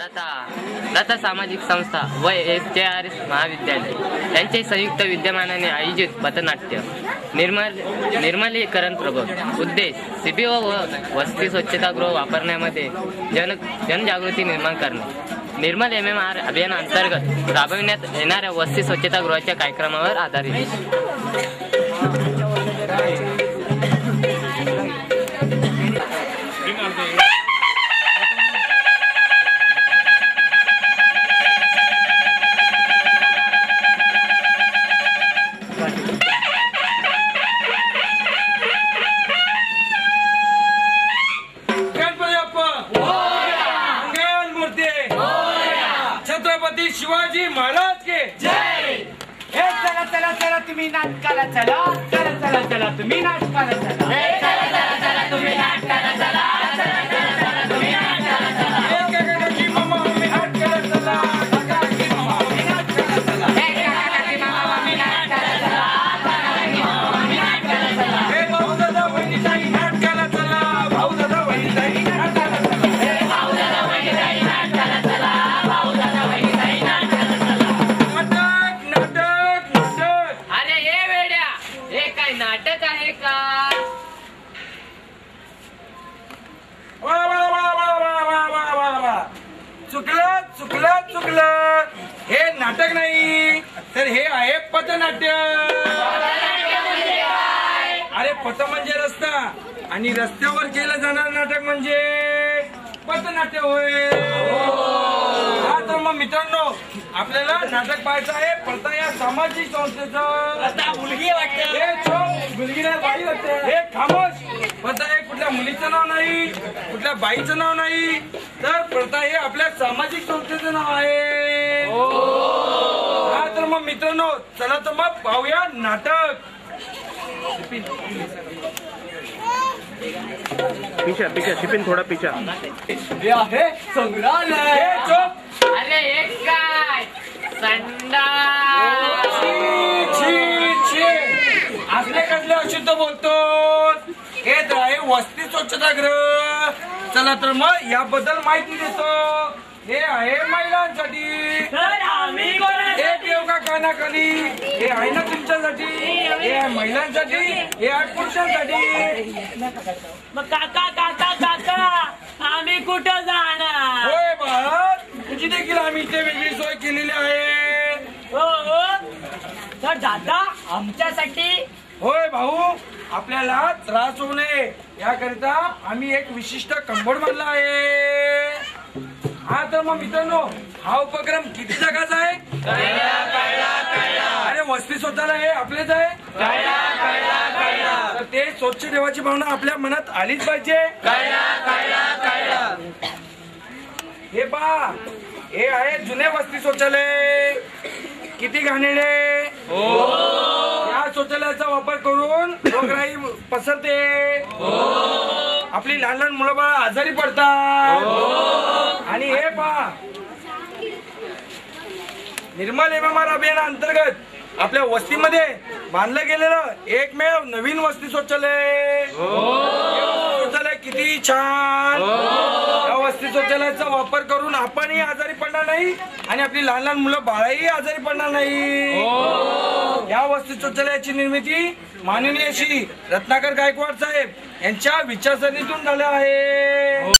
लता सामाजिक संस्था व HRS महाविद्यालय यांचे संयुक्त विद्यमानाने आयोजित पथनाट्य निर्मलीकरण प्रबोध उद्देश CBO व वस्ती स्वच्छतागृह वापरण्यामध्ये जनजागृती निर्माण करणे। निर्मल MMR अभियानाअंतर्गत राबविण्यात येणाऱ्या वस्ती स्वच्छतागृहाच्या कार्यक्रमावर आधारित। छत्रपती शिवाजी महाराज के जय। चला चला चला तुम्ही नाटकाला चला, चला चला चला तुम्ही नाटकाला चला, चला चला चला तुम्ही नाटकाला चला, चला चला चला तुम्ही नाटकाला चला, काकाकी मामा आम्ही नाटकाला चला, काकाकी मामा आम्ही नाटकाला चला, काकाकी मामा आम्ही नाटकाला चला, काकाकी मामा आम्ही नाटकाला चला, हे भाऊ दादा वहिनीताई नाटकाला चला, भाऊ दादा वहिनीताई नाटकाला चला, हे भाऊ दादा वहिनीताई नाटकाला चला, भाऊ दादा वहिनीताई नाटकाला चला। नाटक नाटक नाटक। अरे हे वेड्या, हे काय नाटक आहे का? वा वा वा वा वा वा वा वा वा, चुकलं चुकलं चुकलं, हे नाटक नाही तर हे आहे पथनाट्य। अरे पथ म्हणजे रस्ता आणि रस्त्यावर केलं जाणार नाटक म्हणजे पथनाट्य होय। हा तर मग मित्रांनो, आपल्याला नाटक पाहायचं आहे पडता या सामाजिक संस्थेचं। मुलगी वाटतं, हे चोप, मुलगीला बाई वाटते, हे खामोश। पडता हे कुठल्या मुलीचं नाव नाही, कुठल्या बाईचं नाव नाही, तर पडता हे आपल्या सामाजिक संस्थेचं नाव आहे। हा तर मग मित्रांनो, चला तर मग पाहूया नाटक। पीछा पीछा शिपिन थोड़ा पीछा। हे आहे संग्रहालय। हे चोप, अरे हे काय संडा छी छी छी, असले कसले अशुद्ध बोलतो। हे तर आहे वस्ती स्वच्छतागृह। चला तर मग याबद्दल माहिती देतो। हे आहे महिलांसाठी, तर आम्ही कोणासाठी? हे देव का कानाखाली, हे आहे ना तुमच्यासाठी। हे आहे महिलांसाठी, हे आहे पुरुषांसाठी। मग काका काका काका आम्ही कुठं जाणार? होय बाळा, तुझी देखील आम्ही इथे वेगळी सोय केलेली आहे। हो हो, तर दादा आमच्यासाठी? होय भाऊ, आपल्याला त्रास होऊ नये याकरिता आम्ही एक विशिष्ट कंबोड बांधला आहे। हा तर मग मित्रांनो, हा उपक्रम किती जगाचा आहे? अरे वस्ती स्वतःला हे आपलेच आहे। तर ते स्वच्छ ठेवायची भावना आपल्या मनात आलीच पाहिजे। हे पहा, हे आहे जुने वस्ती शौचालय, किती घाणेरडे। या शौचालयाचा वापर करून रोगराई पसरते, आपली लहान लहान मुलं बाळ आजारी पडतात। आणि हे पहा, निर्मल MMR अभियानाअंतर्गत आपल्या वस्तीमध्ये बांधलं गेलेलं एकमेव नवीन वस्ती शौचालय। शौचालय किती छान। या वस्ती शौचालयाचा वापर करून आपणही आजारी पडणार नाही आणि आपली लहान लहान मुलं बाळही आजारी पडणार नाही। या वस्ती शौचालयाची निर्मिती माननीय श्री रत्नाकर गायकवाड साहेब यांच्या विचारसरणीतून झाली आहे।